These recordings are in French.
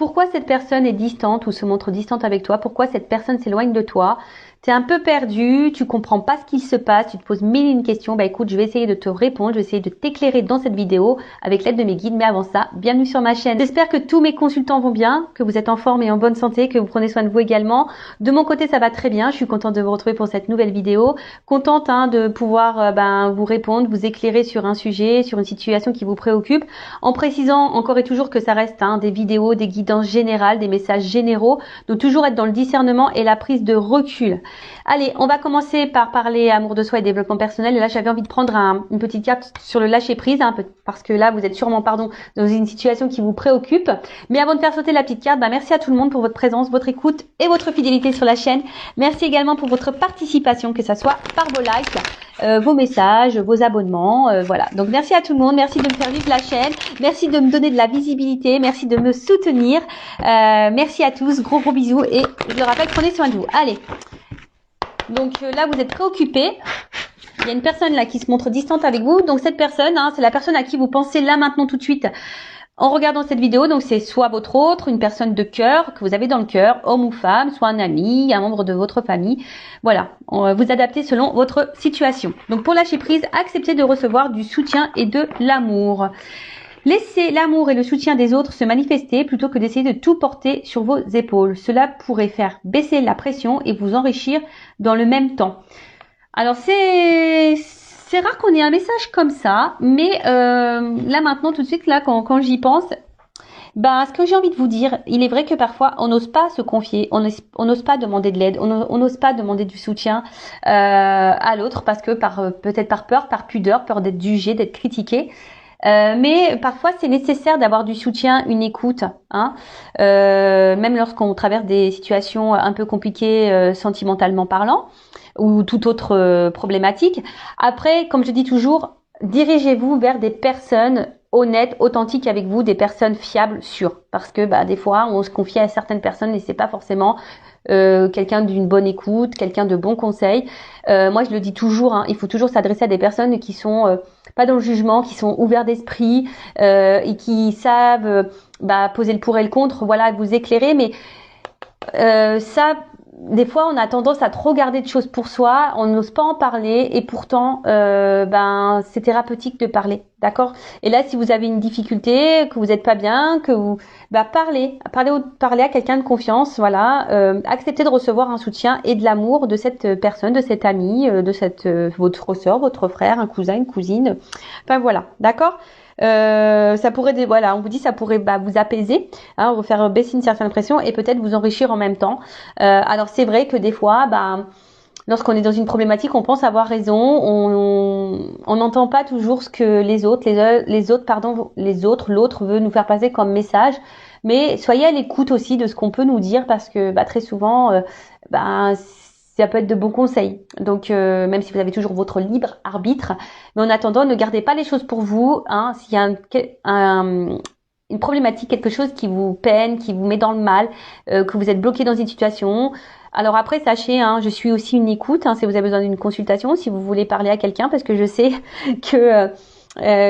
pourquoi cette personne est distante ou se montre distante avec toi, pourquoi cette personne s'éloigne de toi. Tu es un peu perdu, tu comprends pas ce qu'il se passe, tu te poses mille et une questions. Bah écoute, je vais essayer de te répondre, je vais essayer de t'éclairer dans cette vidéo avec l'aide de mes guides. Mais avant ça, bienvenue sur ma chaîne. J'espère que tous mes consultants vont bien, que vous êtes en forme et en bonne santé, que vous prenez soin de vous également. De mon côté, ça va très bien. Je suis contente de vous retrouver pour cette nouvelle vidéo. Contente de pouvoir vous répondre, vous éclairer sur un sujet, sur une situation qui vous préoccupe. En précisant encore et toujours que ça reste des vidéos, des guidances générales, des messages généraux. Donc toujours être dans le discernement et la prise de recul. Allez, on va commencer par parler amour de soi et développement personnel. Et là, j'avais envie de prendre une petite carte sur le lâcher prise, parce que là, vous êtes sûrement, dans une situation qui vous préoccupe. Mais avant de faire sauter la petite carte, merci à tout le monde pour votre présence, votre écoute et votre fidélité sur la chaîne. Merci également pour votre participation, que ça soit par vos likes, vos messages, vos abonnements, voilà. Donc merci à tout le monde, merci de me faire vivre la chaîne, merci de me donner de la visibilité, merci de me soutenir. Merci à tous, gros bisous et je le rappelle, prenez soin de vous. Allez. Donc là, vous êtes préoccupé. Il y a une personne là qui se montre distante avec vous. Donc cette personne, c'est la personne à qui vous pensez là, maintenant, tout de suite, en regardant cette vidéo. Donc c'est soit votre autre, une personne de cœur que vous avez dans le cœur, homme ou femme, soit un ami, un membre de votre famille. Voilà, vous adaptez selon votre situation. Donc pour lâcher prise, acceptez de recevoir du soutien et de l'amour. Laissez l'amour et le soutien des autres se manifester plutôt que d'essayer de tout porter sur vos épaules. Cela pourrait faire baisser la pression et vous enrichir dans le même temps. Alors c'est rare qu'on ait un message comme ça, mais là maintenant tout de suite là quand j'y pense, ce que j'ai envie de vous dire, il est vrai que parfois on n'ose pas se confier, on n'ose pas demander de l'aide, on n'ose pas demander du soutien à l'autre parce que peut-être par peur, par pudeur, peur d'être jugé, d'être critiqué. Mais parfois c'est nécessaire d'avoir du soutien, une écoute, même lorsqu'on traverse des situations un peu compliquées sentimentalement parlant ou toute autre problématique. Après, comme je dis toujours, dirigez-vous vers des personnes honnêtes, authentiques avec vous, des personnes fiables, sûres, parce que des fois on se confie à certaines personnes et c'est pas forcément quelqu'un d'une bonne écoute, quelqu'un de bons conseils. Moi je le dis toujours, il faut toujours s'adresser à des personnes qui sont pas dans le jugement, qui sont ouverts d'esprit et qui savent poser le pour et le contre, voilà, vous éclairer. Mais ça, des fois on a tendance à trop garder de choses pour soi, on n'ose pas en parler et pourtant c'est thérapeutique de parler, d'accord? Et là si vous avez une difficulté, que vous n'êtes pas bien, que vous parlez à quelqu'un de confiance, voilà, acceptez de recevoir un soutien et de l'amour de cette personne, de cet ami, de votre soeur, votre frère, un cousin, une cousine, enfin voilà, d'accord? Ça pourrait, on vous dit, ça pourrait vous apaiser, vous faire baisser une certaine pression et peut-être vous enrichir en même temps. Alors c'est vrai que des fois, lorsqu'on est dans une problématique, on pense avoir raison, on n'entend pas toujours ce que l'autre veut nous faire passer comme message. Mais soyez à l'écoute aussi de ce qu'on peut nous dire parce que très souvent, ça peut être de bons conseils. Donc même si vous avez toujours votre libre arbitre, mais en attendant, ne gardez pas les choses pour vous. S'il y a une problématique, quelque chose qui vous peine, qui vous met dans le mal, que vous êtes bloqué dans une situation. Alors après, sachez, je suis aussi une écoute. Si vous avez besoin d'une consultation, si vous voulez parler à quelqu'un, parce que je sais que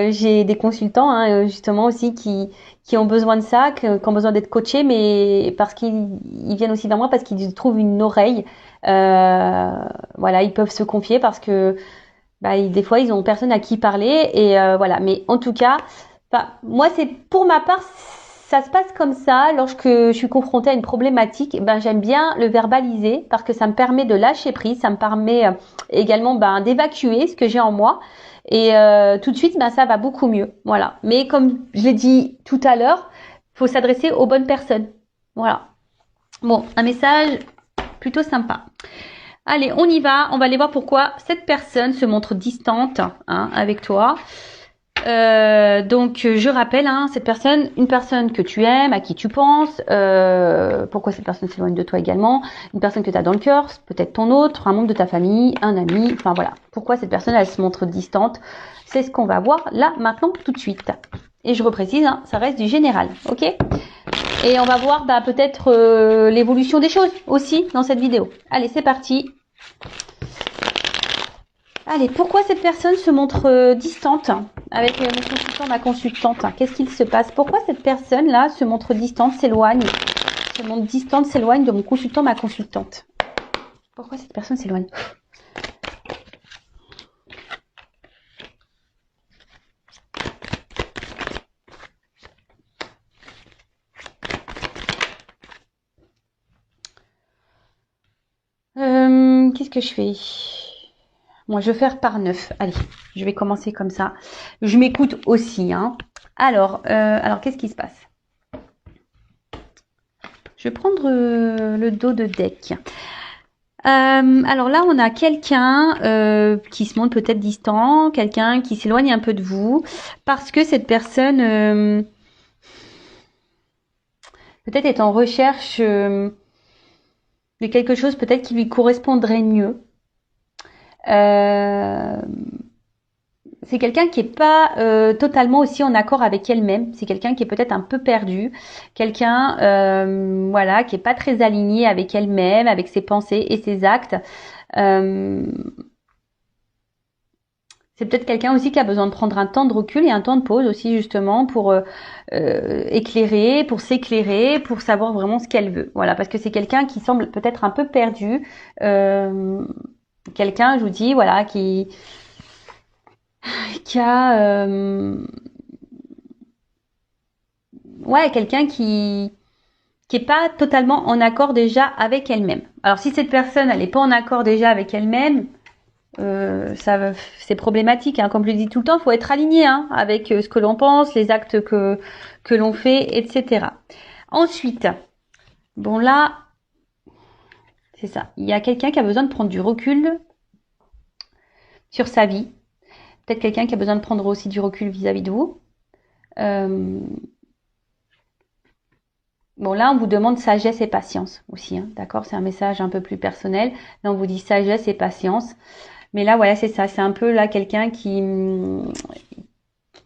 j'ai des consultants justement aussi qui ont besoin de ça, qui ont besoin d'être coachés, mais parce qu'ils viennent aussi vers moi parce qu'ils trouvent une oreille. Voilà, ils peuvent se confier parce que des fois ils ont personne à qui parler et voilà. Mais en tout cas, moi c'est pour ma part, ça se passe comme ça. Lorsque je suis confrontée à une problématique, j'aime bien le verbaliser parce que ça me permet de lâcher prise, ça me permet également d'évacuer ce que j'ai en moi. Et tout de suite, ça va beaucoup mieux. Voilà. Mais comme je l'ai dit tout à l'heure, faut s'adresser aux bonnes personnes. Voilà. Bon, un message plutôt sympa. Allez, on y va. On va aller voir pourquoi cette personne se montre distante avec toi. Donc je rappelle, cette personne, une personne que tu aimes, à qui tu penses, pourquoi cette personne s'éloigne de toi également, une personne que tu as dans le cœur, peut-être ton autre, un membre de ta famille, un ami, enfin voilà, pourquoi cette personne elle se montre distante, c'est ce qu'on va voir là maintenant tout de suite. Et je reprécise, ça reste du général, ok? Et on va voir peut-être l'évolution des choses aussi dans cette vidéo. Allez, c'est parti. Allez, pourquoi cette personne se montre distante avec mon consultant, ma consultante? Qu'est-ce qu'il se passe? Pourquoi cette personne-là se montre distante, s'éloigne, se montre distante, s'éloigne de mon consultant, ma consultante? Pourquoi cette personne s'éloigne? Qu'est-ce que je fais? Moi, je vais faire par 9. Allez, je vais commencer comme ça. Je m'écoute aussi, hein. Alors qu'est-ce qui se passe? Je vais prendre le dos de deck. Alors là, on a quelqu'un qui se montre peut-être distant, quelqu'un qui s'éloigne un peu de vous, parce que cette personne peut-être est en recherche de quelque chose peut-être qui lui correspondrait mieux. C'est quelqu'un qui est pas totalement aussi en accord avec elle-même. C'est quelqu'un qui est peut-être un peu perdu, quelqu'un voilà, qui est pas très aligné avec elle-même, avec ses pensées et ses actes. C'est peut-être quelqu'un aussi qui a besoin de prendre un temps de recul et un temps de pause aussi justement pour éclairer, pour s'éclairer, pour savoir vraiment ce qu'elle veut. Voilà, parce que c'est quelqu'un qui semble peut-être un peu perdu. Quelqu'un, je vous dis, voilà, qui a ouais, quelqu'un qui est pas totalement en accord déjà avec elle-même. Alors si cette personne elle est pas en accord déjà avec elle-même, ça c'est problématique, hein. Comme je le dis tout le temps, il faut être aligné, hein, avec ce que l'on pense, les actes que l'on fait, etc. Ensuite, bon là, c'est ça. Il y a quelqu'un qui a besoin de prendre du recul sur sa vie. Peut-être quelqu'un qui a besoin de prendre aussi du recul vis-à-vis de vous. Bon, là, on vous demande sagesse et patience aussi, hein, d'accord? C'est un message un peu plus personnel. Là, on vous dit sagesse et patience. Mais là, voilà, c'est ça. C'est un peu là quelqu'un qui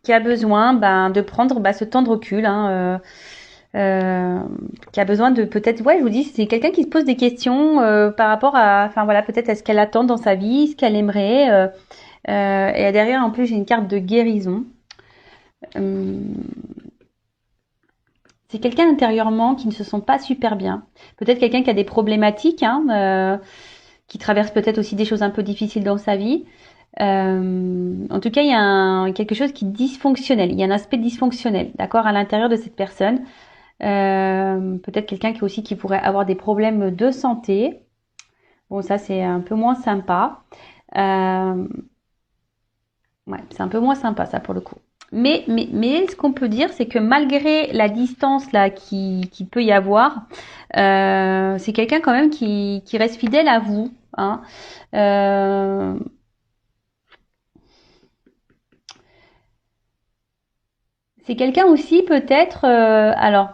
a besoin de prendre ce temps de recul, hein, qui a besoin de peut-être, ouais, je vous dis, c'est quelqu'un qui se pose des questions par rapport à, enfin voilà, peut-être à ce qu'elle attend dans sa vie, ce qu'elle aimerait. Et derrière, en plus, j'ai une carte de guérison. C'est quelqu'un intérieurement qui ne se sent pas super bien. Peut-être quelqu'un qui a des problématiques, hein, qui traverse peut-être aussi des choses un peu difficiles dans sa vie. En tout cas, il y a quelque chose qui est dysfonctionnel. Il y a un aspect dysfonctionnel, d'accord, à l'intérieur de cette personne. Peut-être quelqu'un qui pourrait avoir des problèmes de santé. Bon, ça c'est un peu moins sympa. Ouais, c'est un peu moins sympa ça pour le coup. Mais ce qu'on peut dire, c'est que malgré la distance là qui peut y avoir, c'est quelqu'un quand même qui reste fidèle à vous, hein. C'est quelqu'un aussi peut-être, alors,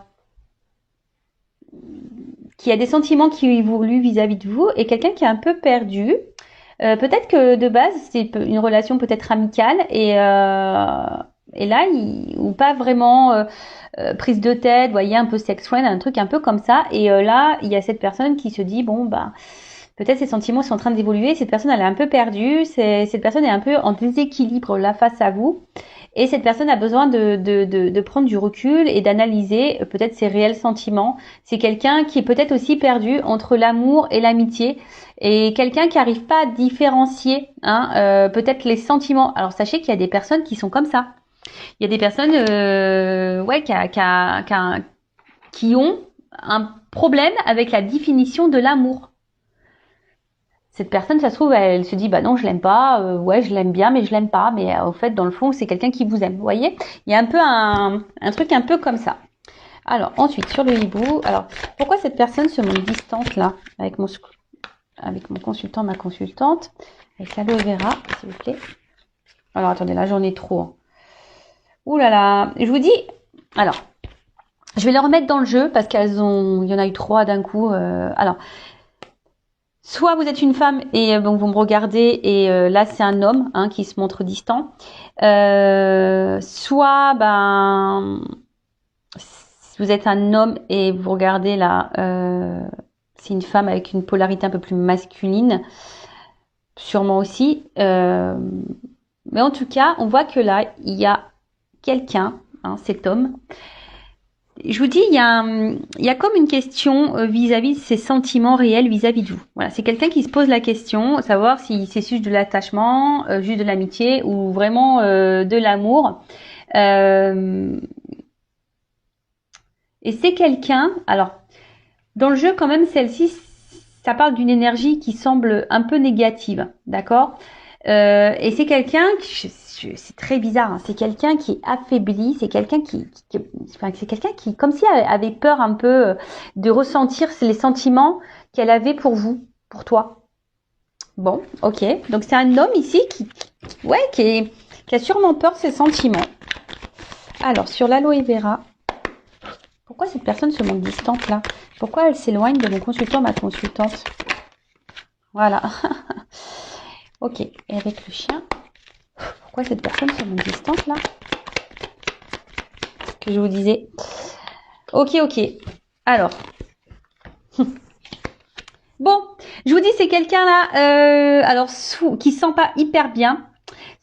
qui a des sentiments qui évoluent vis-à-vis de vous et quelqu'un qui est un peu perdu. Peut-être que de base c'est une relation peut-être amicale et là ou pas vraiment prise de tête, vous voyez, un peu sex friend, un truc un peu comme ça. Et là il y a cette personne qui se dit bon peut-être ses sentiments sont en train d'évoluer, cette personne elle est un peu perdue, cette personne est un peu en déséquilibre là face à vous. Et cette personne a besoin de prendre du recul et d'analyser peut-être ses réels sentiments. C'est quelqu'un qui est peut-être aussi perdu entre l'amour et l'amitié. Et quelqu'un qui n'arrive pas à différencier, hein, peut-être les sentiments. Alors sachez qu'il y a des personnes qui sont comme ça. Il y a des personnes ouais, qui ont un problème avec la définition de l'amour. Cette personne, ça se trouve, elle se dit bah non, je l'aime pas, ouais, je l'aime bien, mais je l'aime pas. Mais au fait, dans le fond, c'est quelqu'un qui vous aime. Vous voyez, il y a un peu un truc un peu comme ça. Alors ensuite, sur le hibou, alors pourquoi cette personne se montre distante là avec mon consultant, ma consultante, avec l'aloe vera, s'il vous plaît. Alors attendez, là j'en ai trop. Hein. Ouh là là, je vous dis, alors, je vais les remettre dans le jeu parce il y en a eu 3 d'un coup. Alors. Soit vous êtes une femme et donc vous me regardez et là c'est un homme, hein, qui se montre distant. Soit si vous êtes un homme et vous regardez là, c'est une femme avec une polarité un peu plus masculine. sûrement aussi. Mais en tout cas, on voit que là, il y a quelqu'un, hein, cet homme. Je vous dis, il y a comme une question vis-à-vis de ses sentiments réels vis-à-vis de vous. Voilà, c'est quelqu'un qui se pose la question, savoir si c'est juste de l'attachement, juste de l'amitié ou vraiment de l'amour. Et c'est quelqu'un, alors, dans le jeu quand même, celle-ci, ça parle d'une énergie qui semble un peu négative, d'accord? Et c'est quelqu'un, c'est très bizarre, hein, c'est quelqu'un qui est affaibli, c'est quelqu'un enfin, c'est quelqu'un qui, comme si elle avait peur un peu de ressentir les sentiments qu'elle avait pour vous, pour toi. Bon, ok. Donc c'est un homme ici qui a sûrement peur de ses sentiments. Alors sur l'aloe vera, pourquoi cette personne se montre distante là? Pourquoi elle s'éloigne de mon consultant, ma consultante? Voilà. Ok. Et avec le chien, pourquoi cette personne se montre distante là? Ce que je vous disais. Ok. Alors. Bon, je vous dis, c'est quelqu'un là, alors qui se sent pas hyper bien.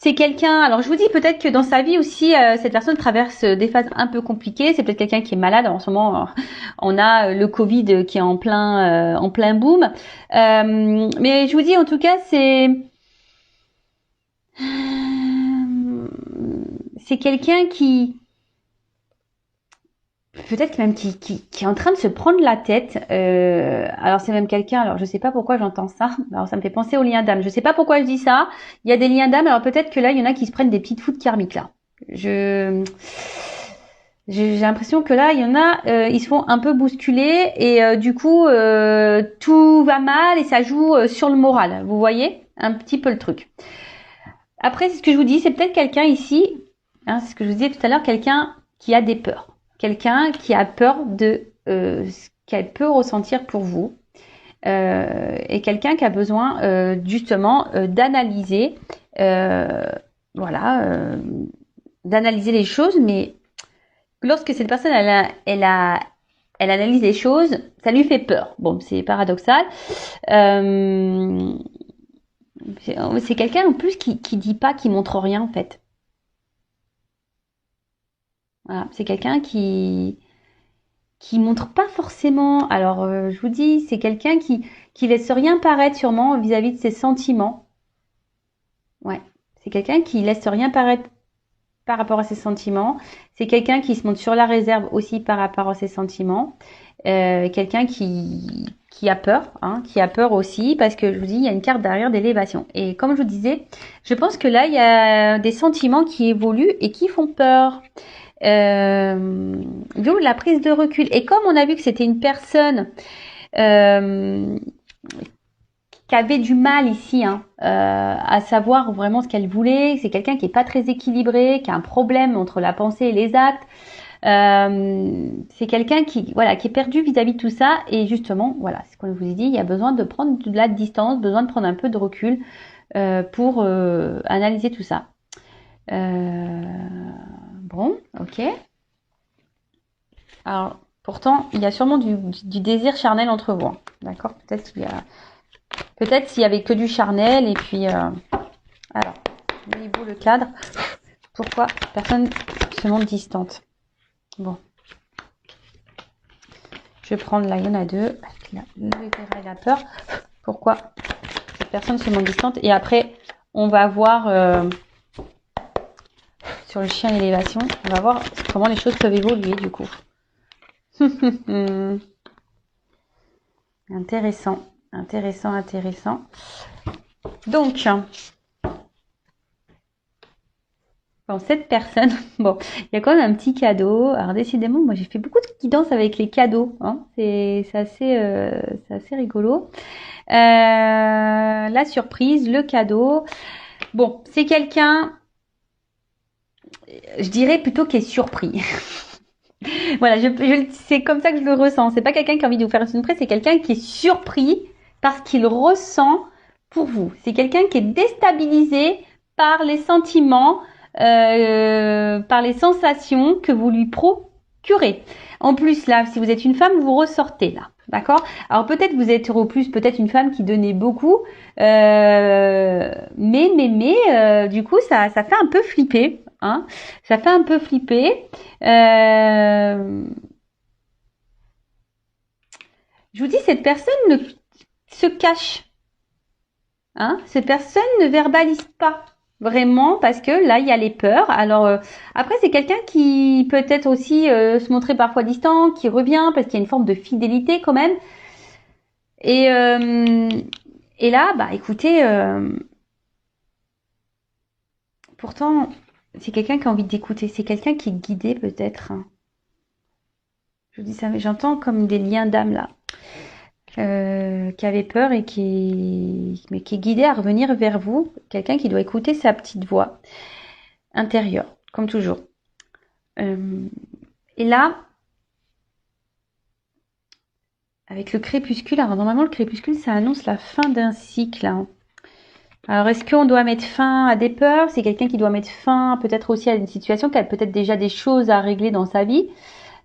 C'est quelqu'un, alors je vous dis peut-être que dans sa vie aussi, cette personne traverse des phases un peu compliquées. C'est peut-être quelqu'un qui est malade. En ce moment, on a le Covid qui est en plein boom. Mais je vous dis en tout cas, c'est quelqu'un qui peut-être même qui est en train de se prendre la tête. Alors c'est même quelqu'un, alors je sais pas pourquoi j'entends ça. Alors ça me fait penser aux liens d'âme. Je sais pas pourquoi je dis ça. Il y a des liens d'âme, alors peut-être que là, il y en a qui se prennent des petites foudres karmiques là. J'ai l'impression que là, il y en a, ils se font un peu bousculer et du coup, tout va mal et ça joue sur le moral. Vous voyez un petit peu le truc. Après, c'est ce que je vous dis, c'est peut-être quelqu'un ici, hein, c'est ce que je vous disais tout à l'heure, quelqu'un qui a des peurs. Quelqu'un qui a peur de ce qu'elle peut ressentir pour vous. Et quelqu'un qui a besoin justement d'analyser, d'analyser les choses, mais lorsque cette personne elle analyse les choses, ça lui fait peur. Bon, c'est paradoxal. C'est quelqu'un en plus qui dit pas, qui montre rien en fait. Voilà, c'est quelqu'un qui montre pas forcément. Alors, je vous dis, c'est quelqu'un qui laisse rien paraître sûrement vis-à-vis de ses sentiments. Ouais, c'est quelqu'un qui laisse rien paraître par rapport à ses sentiments. C'est quelqu'un qui se montre sur la réserve aussi par rapport à ses sentiments. Quelqu'un qui a peur, hein, qui a peur aussi, parce que je vous dis, il y a une carte derrière d'élévation. Et comme je vous disais, je pense que là, il y a des sentiments qui évoluent et qui font peur. D'où la prise de recul. Et comme on a vu que c'était une personne qui avait du mal ici à savoir vraiment ce qu'elle voulait, c'est quelqu'un qui est pas très équilibré, qui a un problème entre la pensée et les actes. C'est quelqu'un qui est perdu vis-à-vis de tout ça. Et justement, voilà, c'est ce qu'on vous a dit, il y a besoin de prendre de la distance, besoin de prendre un peu de recul pour analyser tout ça. Bon, ok. Alors, pourtant, il y a sûrement du désir charnel entre vous. D'accord? Peut-être s'il y avait que du charnel et puis alors, voyez-vous le cadre? Pourquoi personne se montre distante? Bon. Je vais prendre là, il y en a deux. Il a peur. Pourquoi cette personne se montre distante? Et après, on va voir sur le chien élévation, on va voir comment les choses peuvent évoluer du coup. Intéressant. Donc, bon, cette personne, bon, il y a quand même un petit cadeau. Alors décidément, moi j'ai fait beaucoup de guidance avec les cadeaux. Hein. C'est assez rigolo. La surprise, le cadeau. Bon, c'est quelqu'un, je dirais plutôt qui est surpris. Voilà, c'est comme ça que je le ressens. C'est pas quelqu'un qui a envie de vous faire une surprise, c'est quelqu'un qui est surpris parce qu'il ressent pour vous. C'est quelqu'un qui est déstabilisé par les sentiments, par les sensations que vous lui purée. En plus, là, si vous êtes une femme, vous ressortez là. D'accord? Alors peut-être vous êtes au plus, peut-être une femme qui donnait beaucoup, du coup ça fait un peu flipper, hein? Ça fait un peu flipper. Je vous dis, cette personne se cache, hein? Cette personne ne verbalise pas vraiment parce que là il y a les peurs. Alors après c'est quelqu'un qui peut être aussi se montrer parfois distant, qui revient parce qu'il y a une forme de fidélité quand même. Et là, bah écoutez, pourtant c'est quelqu'un qui a envie d'écouter, c'est quelqu'un qui est guidé peut-être, hein. Je vous dis ça, mais j'entends comme des liens d'âme là, qui avait peur et qui est guidé à revenir vers vous, quelqu'un qui doit écouter sa petite voix intérieure, comme toujours. Et là, avec le crépuscule, alors normalement le crépuscule ça annonce la fin d'un cycle, hein. Alors est-ce qu'on doit mettre fin à des peurs? C'est quelqu'un qui doit mettre fin peut-être aussi à une situation, qui a peut-être déjà des choses à régler dans sa vie.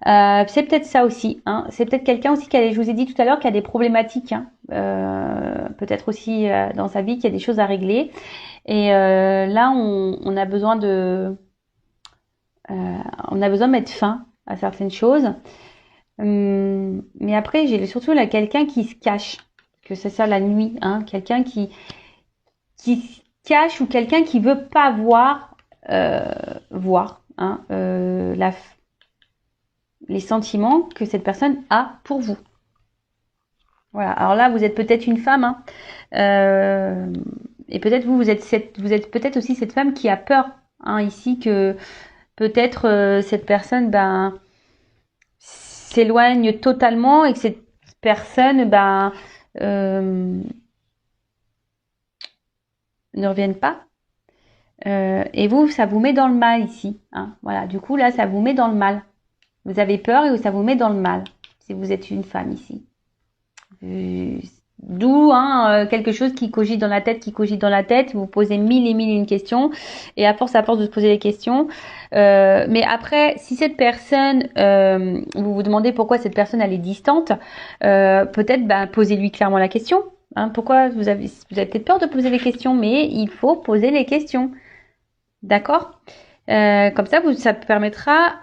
C'est peut-être ça aussi, hein. C'est peut-être quelqu'un aussi je vous ai dit tout à l'heure, qui a des problématiques, hein. Peut-être aussi dans sa vie, qui a des choses à régler. Et là, on a besoin de mettre fin à certaines choses. Mais après, j'ai surtout là quelqu'un qui se cache, que c'est ça la nuit, hein. Quelqu'un qui se cache, ou quelqu'un qui veut pas voir, hein, les sentiments que cette personne a pour vous. Voilà. Alors là, vous êtes peut-être une femme, hein, et peut-être vous êtes peut-être aussi cette femme qui a peur, hein, ici, que peut-être cette personne, s'éloigne totalement, et que cette personne, ne revienne pas. Et vous, ça vous met dans le mal ici, hein. Voilà. Du coup, là, ça vous met dans le mal. Vous avez peur et ça vous met dans le mal, si vous êtes une femme ici. D'où quelque chose qui cogite dans la tête, vous posez mille et une questions, et à force de se poser les questions, mais après, si cette personne, vous vous demandez pourquoi cette personne elle est distante, peut-être posez-lui clairement la question, hein. Pourquoi vous avez peut-être peur de poser les questions, mais il faut poser les questions, d'accord? Comme ça, ça permettra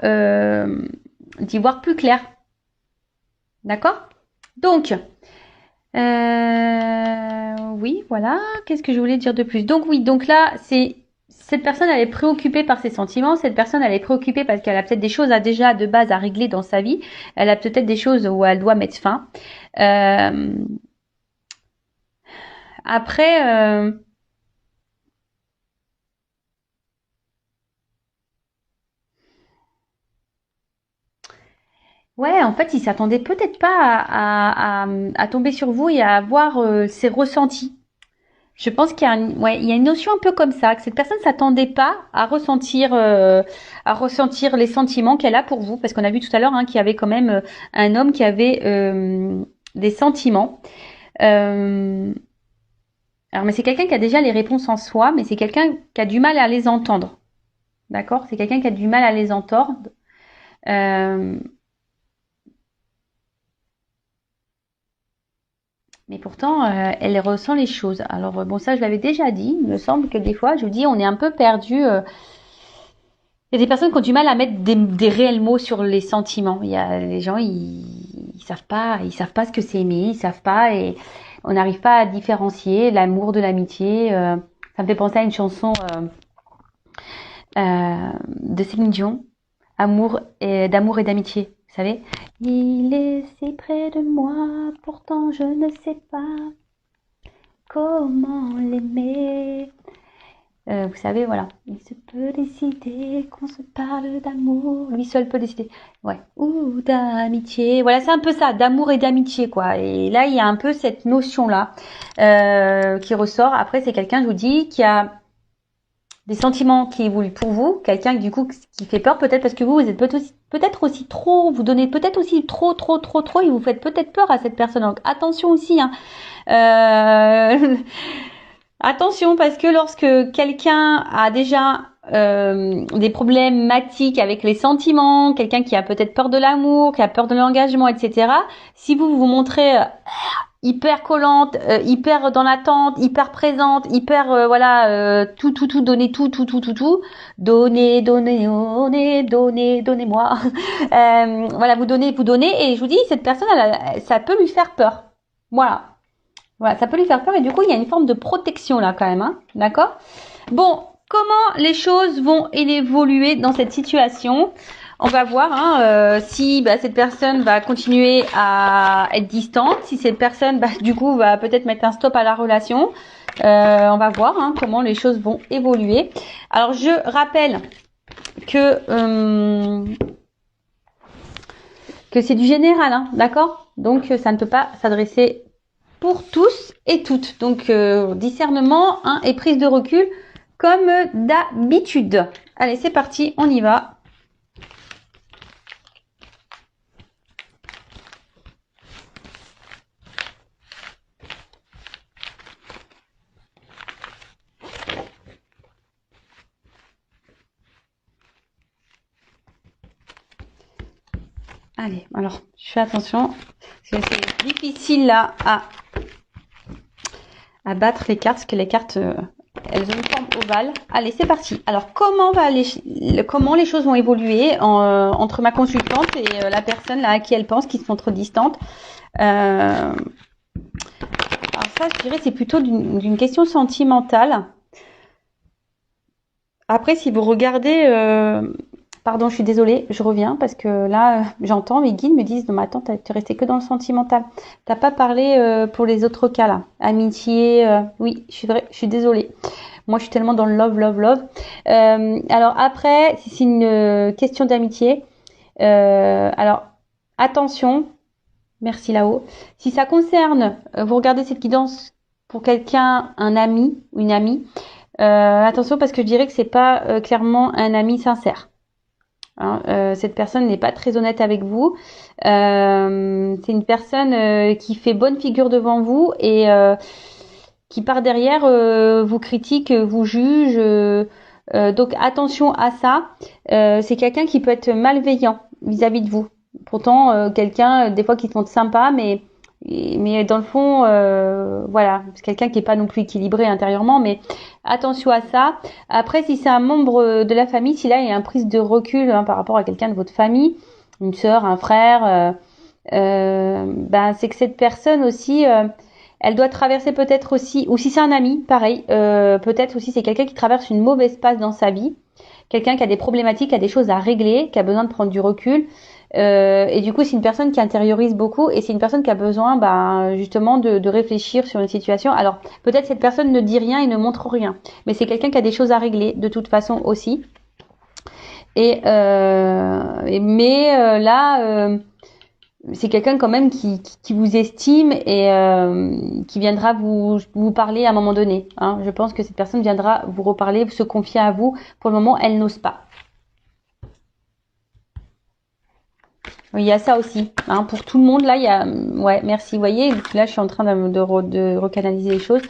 d'y voir plus clair. D'accord? Donc, oui, voilà. Qu'est-ce que je voulais dire de plus? Donc oui, donc là, cette personne, elle est préoccupée par ses sentiments. Cette personne, elle est préoccupée parce qu'elle a peut-être des choses déjà de base à régler dans sa vie. Elle a peut-être des choses où elle doit mettre fin. Après, ouais, en fait, il s'attendait peut-être pas à tomber sur vous et à avoir ses ressentis. Je pense qu'il y a il y a une notion un peu comme ça, que cette personne s'attendait pas à ressentir les sentiments qu'elle a pour vous, parce qu'on a vu tout à l'heure, hein, qu'il y avait quand même un homme qui avait des sentiments. Alors, mais c'est quelqu'un qui a déjà les réponses en soi, mais c'est quelqu'un qui a du mal à les entendre. D'accord? C'est quelqu'un qui a du mal à les entendre. Mais pourtant, elle ressent les choses. Alors bon, ça je l'avais déjà dit. Il me semble que des fois, je vous dis, on est un peu perdu. Il y a des personnes qui ont du mal à mettre des réels mots sur les sentiments. Il y a les gens, ils savent pas ce que c'est aimer, ils savent pas, et on n'arrive pas à différencier l'amour de l'amitié. Ça me fait penser à une chanson de Céline Dion, d'amour et d'amitié. Vous savez, il est si près de moi, pourtant je ne sais pas comment l'aimer. Vous savez, voilà, il se peut décider qu'on se parle d'amour, lui seul peut décider, ouais, ou d'amitié. Voilà, c'est un peu ça, d'amour et d'amitié, quoi. Et là, il y a un peu cette notion-là qui ressort. Après, c'est quelqu'un, je vous dis, qui a des sentiments qui évoluent pour vous, quelqu'un du coup qui fait peur, peut-être parce que vous êtes peut-être aussi trop, vous donnez peut-être aussi trop, et vous faites peut-être peur à cette personne. Donc attention aussi, hein. Attention, parce que lorsque quelqu'un a déjà des problématiques avec les sentiments, quelqu'un qui a peut-être peur de l'amour, qui a peur de l'engagement, etc. Si vous vous montrez hyper collante, hyper dans l'attente, hyper présente, hyper tout donner tout, donnez-moi. Voilà, vous donnez et je vous dis cette personne ça peut lui faire peur. Voilà, ça peut lui faire peur et du coup il y a une forme de protection là quand même, hein, d'accord? Bon, comment les choses vont évoluer dans cette situation? On va voir si cette personne va continuer à être distante, si cette personne du coup va peut-être mettre un stop à la relation. On va voir comment les choses vont évoluer. Alors je rappelle que c'est du général, d'accord? Donc ça ne peut pas s'adresser pour tous et toutes. Donc discernement et prise de recul comme d'habitude. Allez, c'est parti, on y va. Allez, alors, je fais attention, parce que c'est difficile là à battre les cartes, parce que les cartes, elles ont une forme ovale. Allez, c'est parti. Alors, comment les choses vont évoluer entre ma consultante et la personne là à qui elle pense, qui se montre distante. Alors ça, je dirais, c'est plutôt d'une question sentimentale. Après, si vous regardez... Pardon, je suis désolée, je reviens parce que là, j'entends mes guides me disent non mais attends, t'es resté que dans le sentimental. T'as pas parlé pour les autres cas là, amitié. Oui, je suis désolée. Moi, je suis tellement dans le love. Alors après, si c'est une question d'amitié, alors attention, merci là-haut. Si ça concerne, vous regardez cette guidance pour quelqu'un, un ami ou une amie, attention parce que je dirais que c'est pas clairement un ami sincère. Cette personne n'est pas très honnête avec vous. C'est une personne qui fait bonne figure devant vous et qui par derrière vous critique, vous juge. Donc attention à ça. C'est quelqu'un qui peut être malveillant vis-à-vis de vous. Pourtant, quelqu'un des fois qui se montre sympa, mais dans le fond, voilà, c'est quelqu'un qui est pas non plus équilibré intérieurement, mais attention à ça. Après, si c'est un membre de la famille, si là il y a une prise de recul par rapport à quelqu'un de votre famille, une sœur, un frère, c'est que cette personne aussi, elle doit traverser peut-être aussi, ou si c'est un ami, pareil, peut-être aussi c'est quelqu'un qui traverse une mauvaise passe dans sa vie, quelqu'un qui a des problématiques, qui a des choses à régler, qui a besoin de prendre du recul. Et du coup, c'est une personne qui intériorise beaucoup et c'est une personne qui a besoin justement de réfléchir sur une situation. Alors, peut-être cette personne ne dit rien et ne montre rien, mais c'est quelqu'un qui a des choses à régler de toute façon aussi. Mais là, c'est quelqu'un quand même qui vous estime et qui viendra vous parler à un moment donné. Je pense que cette personne viendra vous reparler, se confier à vous. Pour le moment, elle n'ose pas. Oui, il y a ça aussi. Pour tout le monde, là, il y a... Ouais, merci. Vous voyez, là, je suis en train de recanaliser les choses.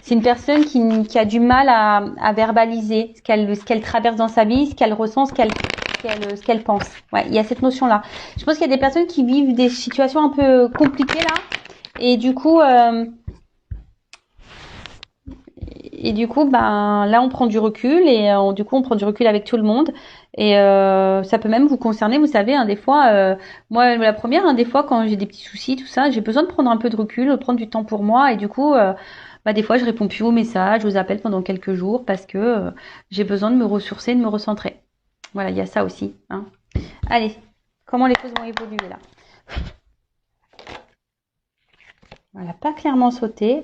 C'est une personne qui a du mal à verbaliser ce qu'elle traverse dans sa vie, ce qu'elle ressent, ce qu'elle pense. Ouais, il y a cette notion-là. Je pense qu'il y a des personnes qui vivent des situations un peu compliquées, là. Et du coup... là, on prend du recul et du coup, on prend du recul avec tout le monde. Et ça peut même vous concerner, vous savez, des fois, moi, la première, des fois, quand j'ai des petits soucis, tout ça, j'ai besoin de prendre un peu de recul, de prendre du temps pour moi. Et du coup, des fois, je réponds plus aux messages, aux appels pendant quelques jours parce que j'ai besoin de me ressourcer, de me recentrer. Voilà, il y a ça aussi. Allez, comment les choses vont évoluer là? Voilà, pas clairement sauté.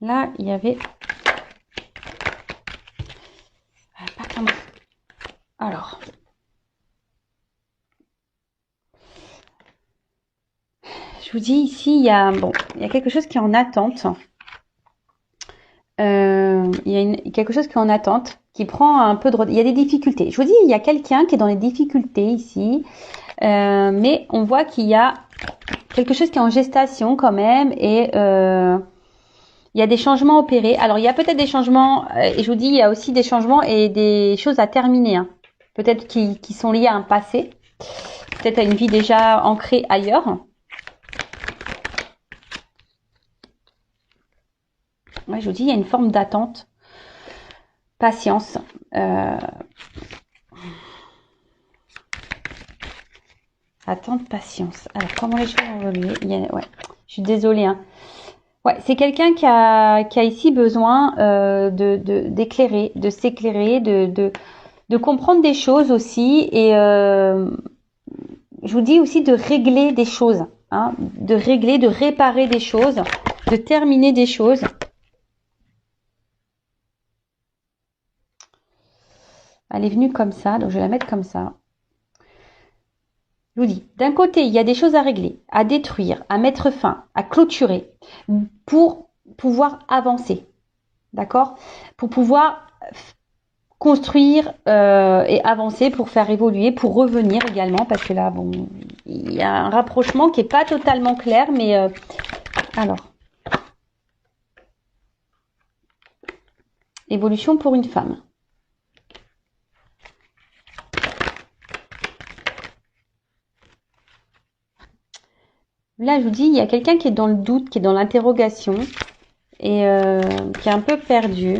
Là, il y avait... Pas clairement. Alors... Je vous dis ici, il y a quelque chose qui est en attente. Il y a quelque chose qui est en attente, qui prend un peu de... Il y a des difficultés. Je vous dis, il y a quelqu'un qui est dans les difficultés ici. Mais on voit qu'il y a quelque chose qui est en gestation quand même. Et Il y a des changements opérés. Alors, il y a peut-être des changements, et je vous dis, il y a aussi des changements et des choses à terminer. Hein. Peut-être qui sont liés à un passé, peut-être à une vie déjà ancrée ailleurs. Ouais, je vous dis, il y a une forme d'attente, patience. Attente, patience. Alors, comment les choses ont évolué? Ouais, je suis désolée. Hein. Ouais, c'est quelqu'un qui a ici besoin d'éclairer, de s'éclairer, de comprendre des choses aussi. Et je vous dis aussi de régler des choses. Hein, de régler, de réparer des choses, de terminer des choses. Elle est venue comme ça, donc je vais la mettre comme ça. Je vous dis, d'un côté, il y a des choses à régler, à détruire, à mettre fin, à clôturer, pour pouvoir avancer. D'accord? Pour pouvoir construire et avancer, pour faire évoluer, pour revenir également, parce que là, bon, il y a un rapprochement qui n'est pas totalement clair, mais alors. Évolution pour une femme. Là, je vous dis, il y a quelqu'un qui est dans le doute, qui est dans l'interrogation et qui est un peu perdu.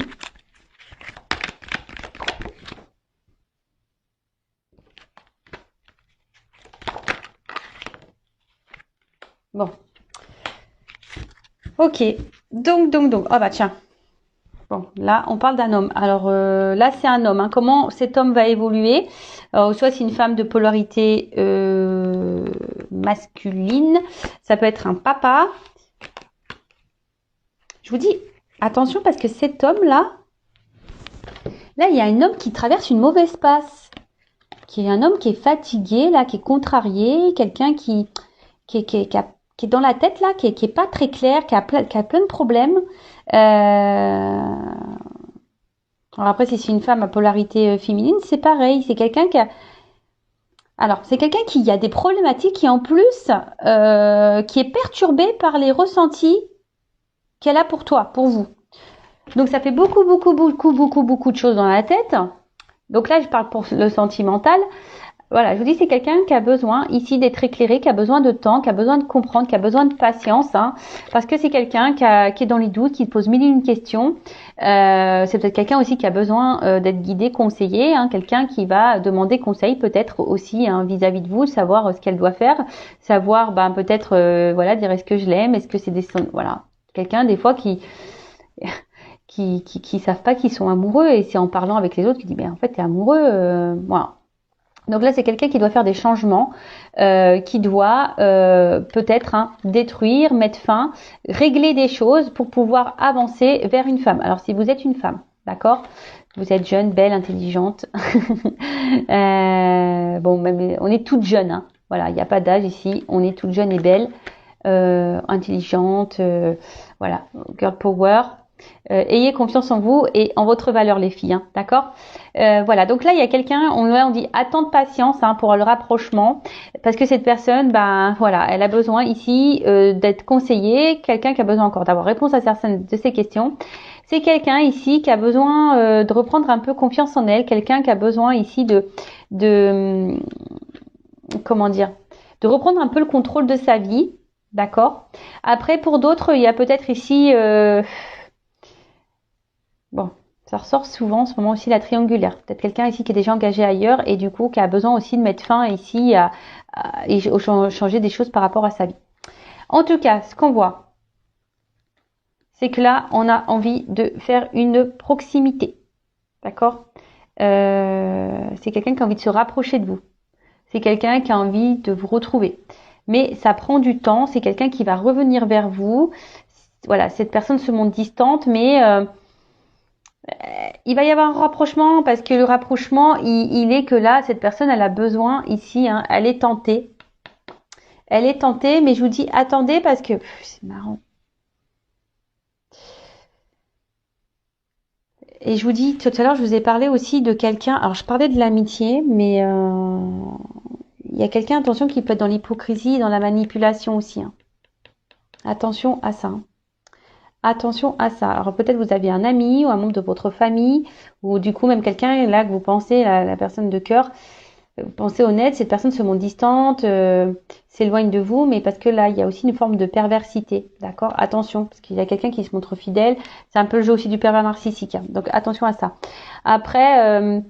Bon. Ok. Donc. Oh bah tiens. Bon, là, on parle d'un homme. Alors là, c'est un homme. Hein. Comment cet homme va évoluer? Soit c'est une femme de polarité masculine. Ça peut être un papa. Je vous dis, attention parce que cet homme-là, là, il y a un homme qui traverse une mauvaise passe. Qui est un homme qui est fatigué, là, qui est contrarié. Quelqu'un qui est dans la tête, là, qui est pas très clair, qui a plein de problèmes. Alors après, si c'est une femme à polarité féminine, c'est pareil. C'est quelqu'un qui a... Alors, c'est quelqu'un qui a des problématiques et en plus, qui est perturbé par les ressentis qu'elle a pour toi, pour vous. Donc, ça fait beaucoup de choses dans la tête. Donc là, je parle pour le sentimental. Voilà, je vous dis, c'est quelqu'un qui a besoin ici d'être éclairé, qui a besoin de temps, qui a besoin de comprendre, qui a besoin de patience, hein, parce que c'est quelqu'un qui est dans les doutes, qui pose mille et une questions. C'est peut-être quelqu'un aussi qui a besoin d'être guidé, conseillé, hein, quelqu'un qui va demander conseil peut-être aussi hein, vis-à-vis de vous, savoir ce qu'elle doit faire, savoir peut-être voilà dire est-ce que je l'aime, est-ce que c'est des voilà quelqu'un des fois qui savent pas qu'ils sont amoureux et c'est en parlant avec les autres qui dit en fait t'es amoureux, voilà. Donc là, c'est quelqu'un qui doit faire des changements, qui doit peut-être détruire, mettre fin, régler des choses pour pouvoir avancer vers une femme. Alors, si vous êtes une femme, d'accord, vous êtes jeune, belle, intelligente. Bon, même, on est toutes jeunes. Hein. Voilà, il n'y a pas d'âge ici. On est toutes jeunes et belles, intelligentes. Voilà, girl power. Ayez confiance en vous et en votre valeur les filles, hein, d'accord voilà, donc là il y a quelqu'un, on dit attendre patience hein, pour le rapprochement parce que cette personne, voilà, elle a besoin ici d'être conseillée, quelqu'un qui a besoin encore d'avoir réponse à certaines de ses questions. C'est quelqu'un ici qui a besoin de reprendre un peu confiance en elle, quelqu'un qui a besoin ici de comment dire, de reprendre un peu le contrôle de sa vie, d'accord. Après pour d'autres, il y a peut-être ici bon, ça ressort souvent en ce moment aussi la triangulaire. Peut-être quelqu'un ici qui est déjà engagé ailleurs et du coup qui a besoin aussi de mettre fin ici et changer des choses par rapport à sa vie. En tout cas, ce qu'on voit, c'est que là, on a envie de faire une proximité. D'accord c'est quelqu'un qui a envie de se rapprocher de vous. C'est quelqu'un qui a envie de vous retrouver. Mais ça prend du temps. C'est quelqu'un qui va revenir vers vous. Voilà, cette personne se montre distante, mais... il va y avoir un rapprochement parce que le rapprochement, il est que là, cette personne, elle a besoin ici, hein, elle est tentée. Elle est tentée, mais je vous dis, attendez parce que c'est marrant. Et je vous dis, tout à l'heure, je vous ai parlé aussi de quelqu'un. Alors, je parlais de l'amitié, mais il y a quelqu'un, attention, qui peut être dans l'hypocrisie, dans la manipulation aussi. Hein. Attention à ça. Hein. Attention à ça. Alors peut-être vous avez un ami ou un membre de votre famille ou du coup même quelqu'un là que vous pensez, la personne de cœur, vous pensez honnête, cette personne se montre distante, s'éloigne de vous, mais parce que là il y a aussi une forme de perversité, d'accord? Attention, parce qu'il y a quelqu'un qui se montre fidèle, c'est un peu le jeu aussi du pervers narcissique, hein. Donc attention à ça. Après,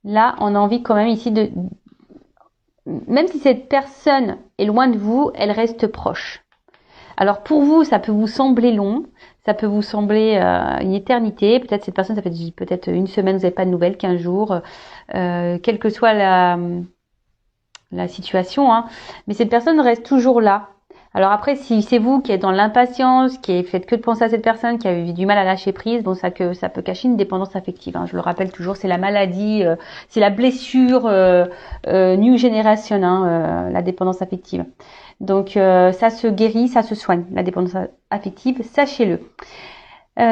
là on a envie quand même ici de, même si cette personne est loin de vous, elle reste proche. Alors pour vous, ça peut vous sembler long, ça peut vous sembler une éternité. Peut-être cette personne, ça fait peut-être une semaine, vous n'avez pas de nouvelles, 15 jours, quelle que soit la situation, hein. Mais cette personne reste toujours là. Alors après, si c'est vous qui êtes dans l'impatience, qui faites que de penser à cette personne, qui a eu du mal à lâcher prise, bon, ça peut cacher une dépendance affective, hein. Je le rappelle toujours, c'est la maladie, c'est la blessure new generation, hein, la dépendance affective. Donc ça se guérit, ça se soigne, la dépendance affective, sachez-le.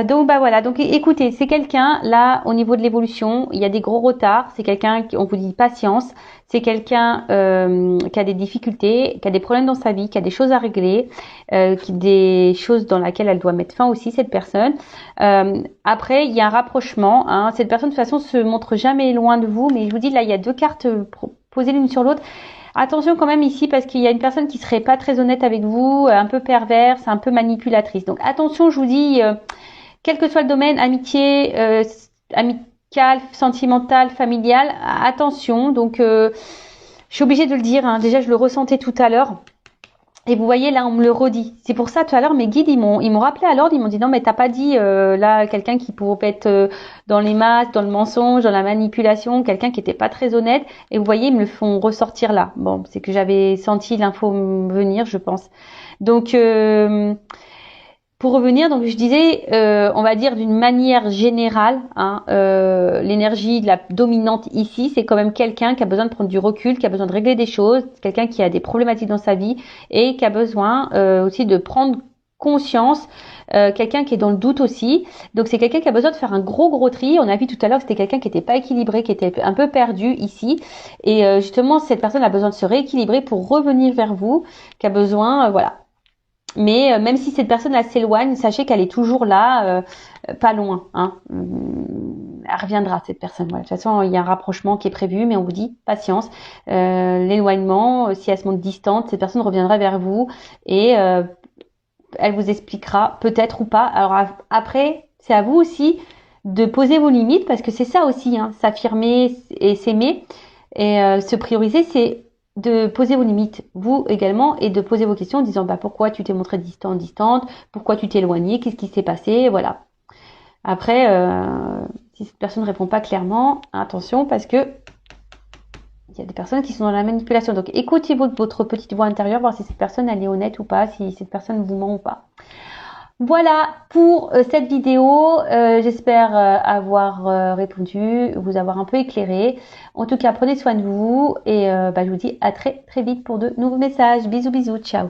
Donc bah voilà, donc écoutez, c'est quelqu'un là au niveau de l'évolution, il y a des gros retards, c'est quelqu'un on vous dit patience, c'est quelqu'un qui a des difficultés, qui a des problèmes dans sa vie, qui a des choses à régler, des choses dans lesquelles elle doit mettre fin aussi cette personne. Après il y a un rapprochement, hein. Cette personne de toute façon se montre jamais loin de vous, mais je vous dis là il y a deux cartes posées l'une sur l'autre. Attention quand même ici parce qu'il y a une personne qui serait pas très honnête avec vous, un peu perverse, un peu manipulatrice. Donc attention, je vous dis, quel que soit le domaine, amitié, amical, sentimental, familial, attention. Donc je suis obligée de le dire, hein. Déjà je le ressentais tout à l'heure. Et vous voyez là, on me le redit. C'est pour ça tout à l'heure mes guides ils m'ont rappelé à l'ordre. Ils m'ont dit non mais t'as pas dit là quelqu'un qui pourrait être dans les masques, dans le mensonge, dans la manipulation, quelqu'un qui était pas très honnête. Et vous voyez ils me le font ressortir là. Bon c'est que j'avais senti l'info venir je pense. Donc pour revenir, donc je disais, on va dire d'une manière générale, hein, l'énergie de la dominante ici, c'est quand même quelqu'un qui a besoin de prendre du recul, qui a besoin de régler des choses, quelqu'un qui a des problématiques dans sa vie et qui a besoin aussi de prendre conscience, quelqu'un qui est dans le doute aussi. Donc c'est quelqu'un qui a besoin de faire un gros tri. On a vu tout à l'heure que c'était quelqu'un qui n'était pas équilibré, qui était un peu perdu ici. Et justement, cette personne a besoin de se rééquilibrer pour revenir vers vous, qui a besoin, voilà. Mais même si cette personne là s'éloigne, sachez qu'elle est toujours là, pas loin, hein. Elle reviendra cette personne. Voilà. De toute façon, il y a un rapprochement qui est prévu, mais on vous dit patience. L'éloignement, si elle se montre distante, cette personne reviendra vers vous et elle vous expliquera peut-être ou pas. Alors après, c'est à vous aussi de poser vos limites parce que c'est ça aussi, hein, s'affirmer et s'aimer et se prioriser, c'est de poser vos limites, vous également, et de poser vos questions en disant bah pourquoi tu t'es montré distante, pourquoi tu t'es éloigné, qu'est-ce qui s'est passé, voilà. Après, si cette personne ne répond pas clairement, attention parce que il y a des personnes qui sont dans la manipulation. Donc écoutez votre petite voix intérieure, voir si cette personne elle est honnête ou pas, si cette personne vous ment ou pas. Voilà pour cette vidéo. J'espère avoir répondu, vous avoir un peu éclairé. En tout cas, prenez soin de vous et je vous dis à très vite pour de nouveaux messages. Bisous, ciao.